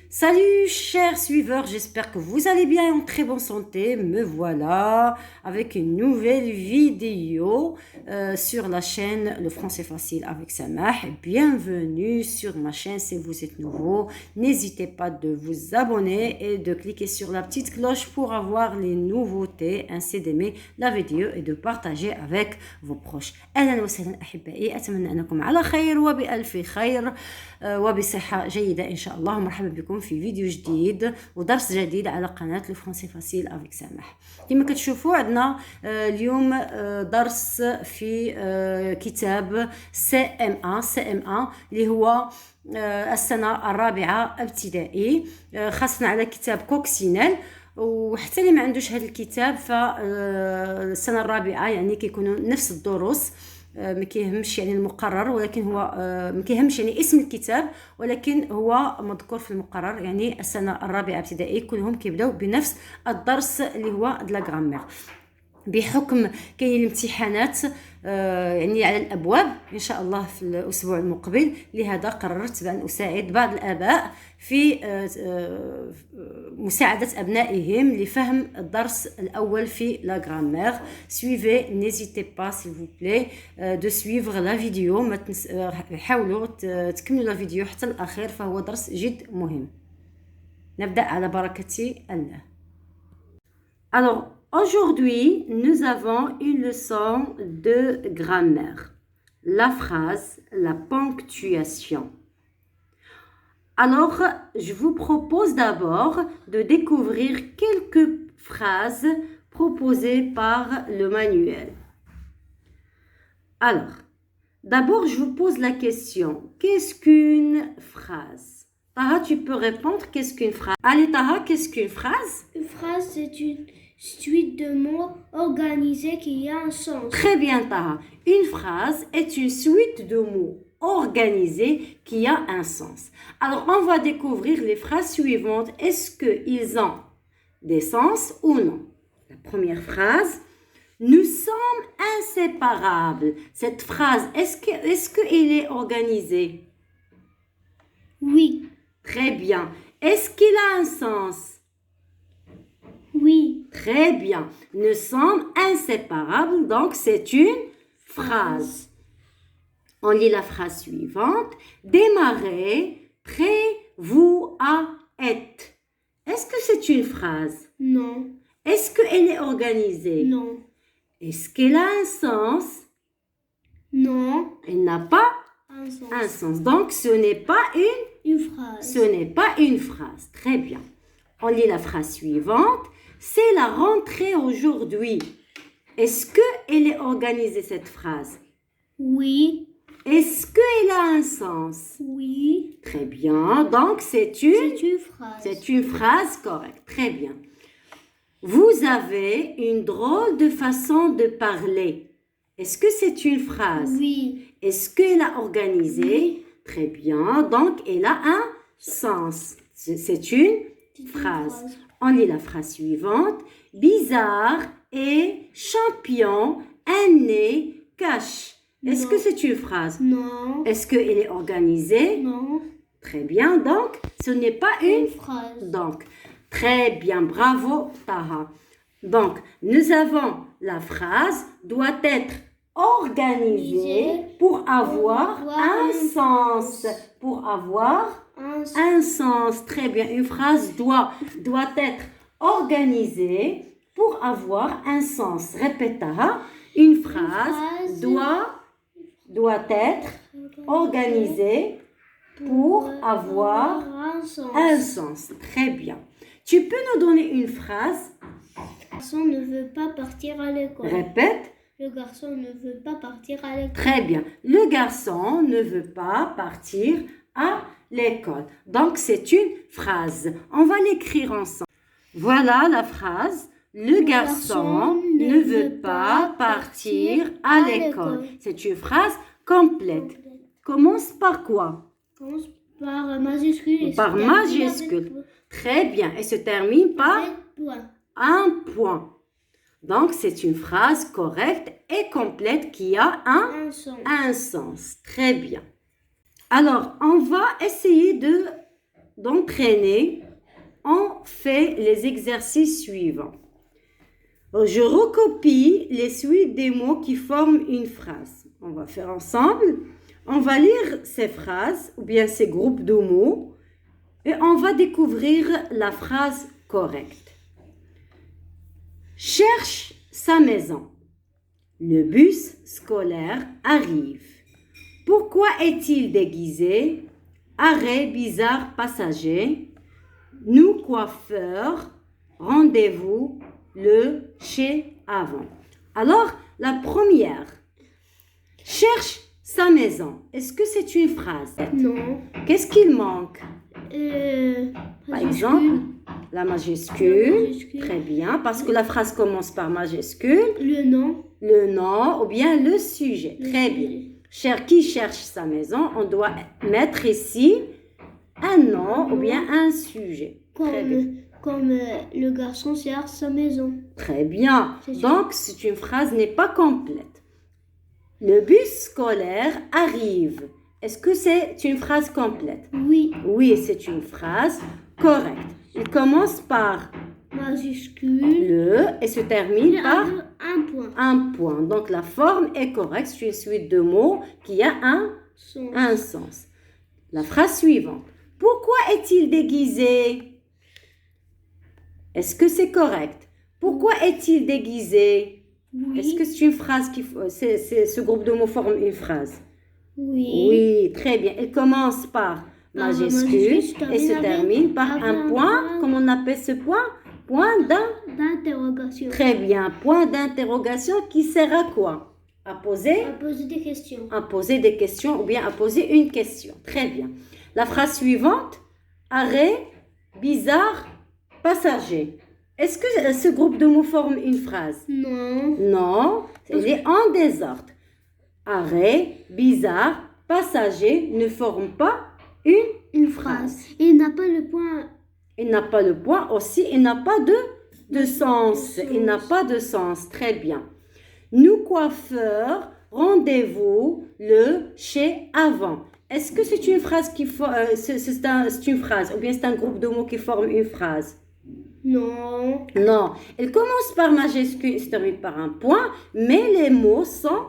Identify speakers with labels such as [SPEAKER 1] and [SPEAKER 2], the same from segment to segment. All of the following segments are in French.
[SPEAKER 1] Salut chers suiveurs, j'espère que vous allez bien et en très bonne santé. Me voilà avec une nouvelle vidéo sur la chaîne Le Français Facile avec Samah. Bienvenue sur ma chaîne si vous êtes nouveau. N'hésitez pas de vous abonner et de cliquer sur la petite cloche pour avoir les nouveautés, ainsi d'aimer la vidéo et de partager avec vos proches. أهلا وسهلا أحبائي، أتمنى أنكم على خير وبألف خير وبصحة جيدة إن شاء الله. مرحبا بكم في فيديو جديد ودرس جديد على قناة لو فرونسي فاسيل افيك سامح. كما كتشوفوا عندنا اليوم درس في كتاب CM1 اللي هو السنة الرابعة ابتدائي، خاصنا على كتاب كوكسينيل. وحتى اللي ما عندوش هذا الكتاب فالسنة الرابعة يعني كيكونوا نفس الدروس، ما كيهمش يعني المقرر، ولكن هو ما كيهمش يعني اسم الكتاب، ولكن هو مذكور في المقرر يعني السنة الرابعة ابتدائي كلهم كيبداو بنفس الدرس اللي هو د لا غرامير. بحكم كاين الامتحانات يعني على الابواب ان شاء الله في الاسبوع المقبل، لهذا قررت بان اساعد بعض الاباء في مساعده ابنائهم لفهم الدرس الاول في لا غرامير. suivez, n'hésitez pas s'il vous plaît de suivre la vidéo. ما حاولوا تكملوا لا فيديو حتى الاخير، فهو درس جد مهم. نبدا على بركه الله. Alors aujourd'hui, nous avons une leçon de grammaire. La phrase, la ponctuation. Alors, je vous propose d'abord de découvrir quelques phrases proposées par le manuel. Alors, d'abord, je vous pose la question. Qu'est-ce qu'une phrase? Taha, tu peux répondre. Qu'est-ce qu'une phrase? Allez, Taha, qu'est-ce qu'une phrase?
[SPEAKER 2] Une phrase, c'est une suite de mots organisés qui a un sens.
[SPEAKER 1] Très bien, Taha. Une phrase est une suite de mots organisés qui a un sens. Alors, on va découvrir les phrases suivantes. Est-ce qu'ils ont des sens ou non? La première phrase, nous sommes inséparables. Cette phrase, est-ce qu'elle est organisée?
[SPEAKER 2] Oui.
[SPEAKER 1] Très bien. Est-ce qu'il a un sens?
[SPEAKER 2] Oui.
[SPEAKER 1] Très bien. Nous sommes inséparables, donc c'est une phrase. On lit la phrase suivante. Démarrez, prêt, vous à être. Est-ce que c'est une phrase?
[SPEAKER 2] Non.
[SPEAKER 1] Est-ce qu'elle est organisée?
[SPEAKER 2] Non.
[SPEAKER 1] Est-ce qu'elle a un sens?
[SPEAKER 2] Non.
[SPEAKER 1] Elle n'a pas
[SPEAKER 2] Un sens.
[SPEAKER 1] un sens. Donc ce n'est pas
[SPEAKER 2] Une phrase.
[SPEAKER 1] ce n'est pas une phrase. Très bien. On lit la phrase suivante. C'est la rentrée aujourd'hui. Est-ce qu'elle est organisée, cette phrase?
[SPEAKER 2] Oui.
[SPEAKER 1] Est-ce qu'elle a un sens?
[SPEAKER 2] Oui.
[SPEAKER 1] Très bien. Donc, c'est
[SPEAKER 2] une phrase.
[SPEAKER 1] C'est une phrase correcte. Très bien. Vous avez une drôle de façon de parler. Est-ce que c'est une phrase?
[SPEAKER 2] Oui.
[SPEAKER 1] Est-ce qu'elle a organisé?
[SPEAKER 2] Oui.
[SPEAKER 1] Très bien. Donc, elle a un sens. C'est une phrase. On lit la phrase suivante. Bizarre et champion, un nez, cache. Est-ce
[SPEAKER 2] Non.
[SPEAKER 1] que c'est une phrase?
[SPEAKER 2] Non.
[SPEAKER 1] Est-ce qu'elle est organisée?
[SPEAKER 2] Non.
[SPEAKER 1] Très bien. Donc, ce n'est pas une
[SPEAKER 2] phrase.
[SPEAKER 1] Donc, très bien. Bravo, Taha. Donc, nous avons la phrase doit être organisée pour avoir un sens. Pour avoir un sens. Très bien. Une phrase doit être organisée pour avoir un sens. Répète, Taha. Une phrase doit être organisée pour avoir un sens. Très bien. Tu peux nous donner une phrase?
[SPEAKER 2] Le garçon ne veut pas partir à l'école.
[SPEAKER 1] Répète.
[SPEAKER 2] Le garçon ne veut pas partir à l'école.
[SPEAKER 1] Très bien. Le garçon ne veut pas partir à l'école. Donc, c'est une phrase. On va l'écrire ensemble. Voilà la phrase. Le garçon ne veut pas partir à l'école. C'est une phrase complète. Commence par quoi?
[SPEAKER 2] Commence par majuscule.
[SPEAKER 1] Par majuscule. Très bien. Et se termine par
[SPEAKER 2] point.
[SPEAKER 1] un point. Donc, c'est une phrase correcte et complète qui a un sens. Très bien. Alors, on va essayer de d'entraîner, on fait les exercices suivants. Je recopie les suites des mots qui forment une phrase. On va faire ensemble. On va lire ces phrases ou bien ces groupes de mots et on va découvrir la phrase correcte. Cherche sa maison. Le bus scolaire arrive. Pourquoi est-il déguisé? Arrêt bizarre passager. Nous coiffeurs, rendez-vous le chez avant. Alors, la première. Cherche sa maison. Est-ce que c'est une phrase?
[SPEAKER 2] Non.
[SPEAKER 1] Qu'est-ce qu'il manque? Par
[SPEAKER 2] Majuscule.
[SPEAKER 1] exemple, la majuscule.
[SPEAKER 2] Majuscule.
[SPEAKER 1] Très bien, parce que la phrase commence par majuscule.
[SPEAKER 2] Le nom.
[SPEAKER 1] Le nom ou bien le sujet. Très bien. Qui cherche sa maison, on doit mettre ici un nom ou bien un sujet. Très bien.
[SPEAKER 2] Comme le garçon cherche sa maison.
[SPEAKER 1] Très bien.
[SPEAKER 2] C'est sûr.
[SPEAKER 1] Donc, c'est une phrase n'est pas complète. Le bus scolaire arrive. Est-ce que c'est une phrase complète?
[SPEAKER 2] Oui.
[SPEAKER 1] Oui, c'est une phrase correcte. Il commence par
[SPEAKER 2] Majuscule.
[SPEAKER 1] le et se termine par
[SPEAKER 2] Un point.
[SPEAKER 1] un point. Donc, la forme est correcte. C'est une suite de mots qui a
[SPEAKER 2] Son.
[SPEAKER 1] un sens. La phrase suivante. Pourquoi est-il déguisé? Est-ce que c'est correct? Pourquoi est-il déguisé?
[SPEAKER 2] Oui.
[SPEAKER 1] Est-ce que c'est une phrase ce groupe de mots forme une phrase?
[SPEAKER 2] Oui.
[SPEAKER 1] Oui, très bien. Elle commence par majuscule et se termine par un point. Comment on appelle ce point? Point
[SPEAKER 2] D'interrogation.
[SPEAKER 1] Très bien. Point d'interrogation qui sert à quoi? À poser?
[SPEAKER 2] À poser des questions.
[SPEAKER 1] À poser des questions ou bien à poser une question. Très bien. La phrase suivante. Arrêt, bizarre, passager. Est-ce que ce groupe de mots forme une phrase?
[SPEAKER 2] Non.
[SPEAKER 1] Non, il est en désordre. Arrêt, bizarre, passager ne forment pas une phrase.
[SPEAKER 2] Il n'a pas le point.
[SPEAKER 1] Il n'a pas le point aussi, il n'a pas de sens. Il n'a pas de sens. Très bien. Nous coiffeurs, rendez-vous le chez avant. Est-ce que c'est une phrase c'est une phrase ou bien c'est un groupe de mots qui forme une phrase?
[SPEAKER 2] Non.
[SPEAKER 1] Non. Elle commence par majuscule et se termine par un point, mais les mots sont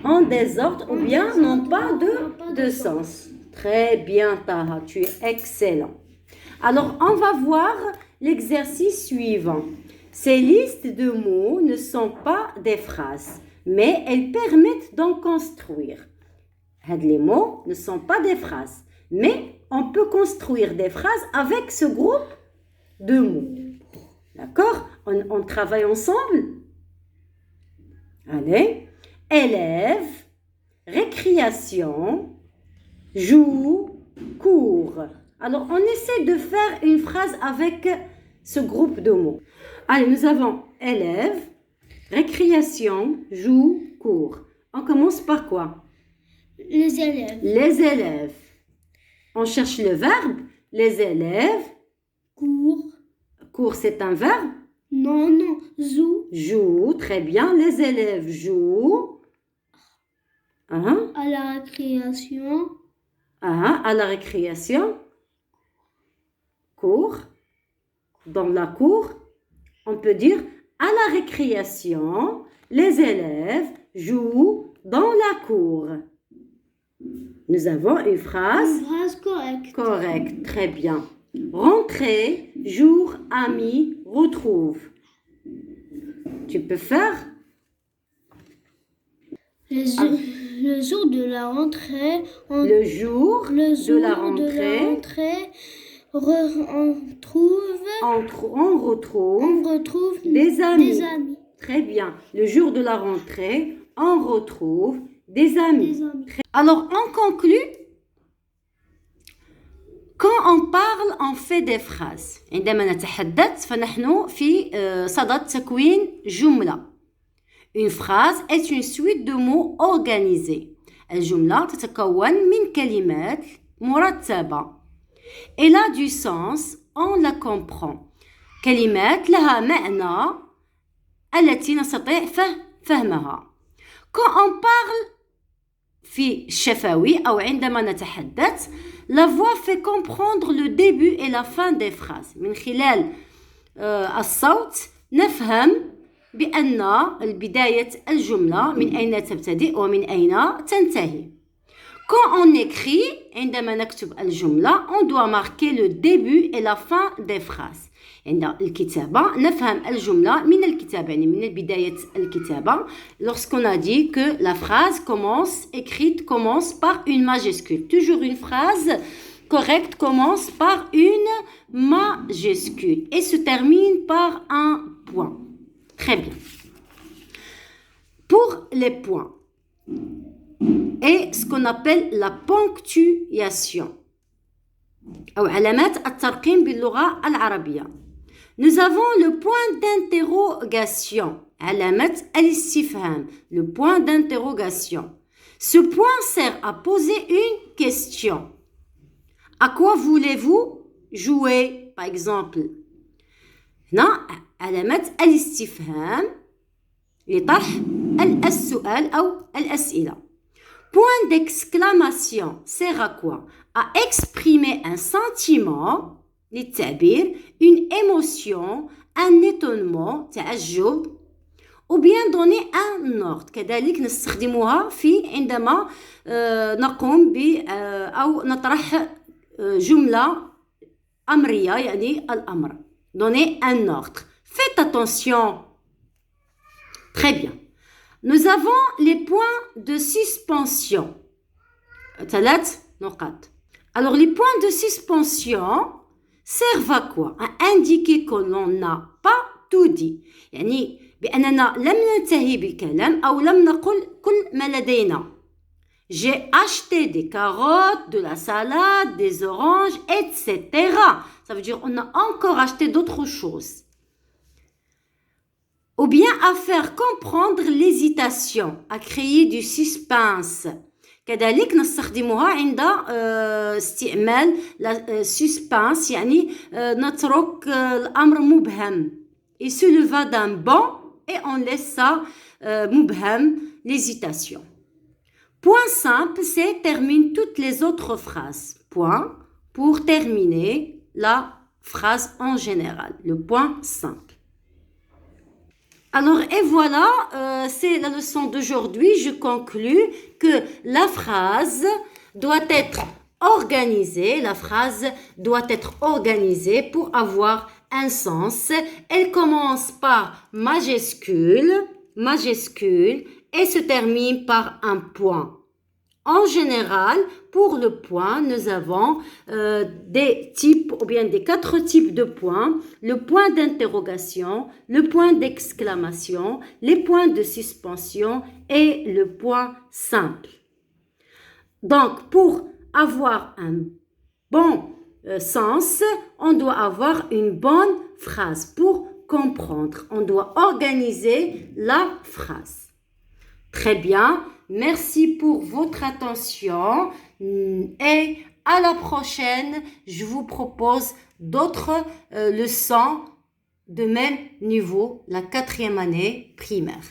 [SPEAKER 1] en désordre ou bien n'ont pas de sens. Très bien, Taha, tu es excellent. Alors, on va voir l'exercice suivant. Ces listes de mots ne sont pas des phrases, mais elles permettent d'en construire. Les mots ne sont pas des phrases, mais on peut construire des phrases avec ce groupe de mots. D'accord? On travaille ensemble? Allez. Élève, récréation, joue, cours. Alors, on essaie de faire une phrase avec ce groupe de mots. Allez, nous avons élève, récréation, joue, cours. On commence par quoi?
[SPEAKER 2] Les élèves.
[SPEAKER 1] Les élèves. On cherche le verbe. Les élèves.
[SPEAKER 2] Cours.
[SPEAKER 1] Cours, c'est un verbe.
[SPEAKER 2] Non. Joue.
[SPEAKER 1] Joue, très bien. Les élèves jouent. Hein?
[SPEAKER 2] À la récréation.
[SPEAKER 1] À la récréation. Cours. Dans la cour, on peut dire à la récréation, les élèves jouent dans la cour. Nous avons une phrase
[SPEAKER 2] Une phrase correcte.
[SPEAKER 1] correcte, très bien. Rentrée, jour, ami, retrouve. Tu peux faire?
[SPEAKER 2] Le jour de la rentrée.
[SPEAKER 1] Le jour de la rentrée,
[SPEAKER 2] on retrouve
[SPEAKER 1] des amis.
[SPEAKER 2] Des amis.
[SPEAKER 1] Très bien. Le jour de la rentrée, on retrouve des amis.
[SPEAKER 2] Des amis.
[SPEAKER 1] Alors, on conclut. Quand on parle, on fait des phrases. عندما نتحدث فنحن في صدد تكوين جملة. Une phrase est une suite de mots organisés. الجملة تتكون من كلمات مرتبة. Elle a du sens, on la comprend. كلمات لها معنى التي نستطيع فهمها. Quand on parle في الشفوي أو عندما نتحدث La voix fait comprendre le début et la fin des phrases. من خلال الصوت نفهم بأن بداية الجملة من أين تبتدئ ومن أين تنتهي. Quand on écrit, عندما نكتب الجملة, on doit marquer le début et la fin des phrases. عند الكتابة نفهم الجملة من الكتابة يعني من بداية الكتابة. Lorsqu'on a dit que la phrase écrite commence par une majuscule. Toujours une phrase correcte commence par une majuscule et se termine par un point. Très bien. Pour les points et ce qu'on appelle la ponctuation أو علامات الترقيم باللغة العربية. Nous avons le point d'interrogation, علامة الاستفهام, le point d'interrogation. Ce point sert à poser une question. À quoi voulez-vous jouer, par exemple? هنا علامة الاستفهام لطرح السؤال أو الأسئلة. Point d'exclamation sert à quoi? À exprimer un sentiment, للتعبير, une émotion, un étonnement, تعجب, ou bien donner un ordre. كذلك نستخدمها في عندما نقوم أو نطرح جملة أمرية يعني الأمر. Donner un ordre. Faites attention. Très bien. Nous avons les points de suspension. 3 نقاط. Alors les points de suspension servent à quoi? À indiquer que l'on n'a pas tout dit. يعني بأننا لم ننتهي بالكلام أو لم نقل كل ما لدينا. J'ai acheté des carottes, de la salade, des oranges, etc. Ça veut dire on a encore acheté d'autres choses. Ou bien à faire comprendre l'hésitation, à créer du suspense. كذلك نستخدمها عند استعمال suspense يعني نترك الأمر مبهم. Il se leva d'un banc et on laisse ça مبهم, l'hésitation. Point simple, c'est termine toutes les autres phrases. Point pour terminer la phrase en général. Le point simple. Alors, et voilà, c'est la leçon d'aujourd'hui. Je conclus que la phrase doit être organisée. La phrase doit être organisée pour avoir un sens. Elle commence par majuscule et se termine par un point. En général, pour le point, nous avons des types ou bien des 4 types de points. Le point d'interrogation, le point d'exclamation, les points de suspension et le point simple. Donc, pour avoir un bon sens, on doit avoir une bonne phrase pour comprendre. On doit organiser la phrase. Très bien. Merci pour votre attention et à la prochaine, je vous propose d'autres leçons de même niveau, la 4e année primaire.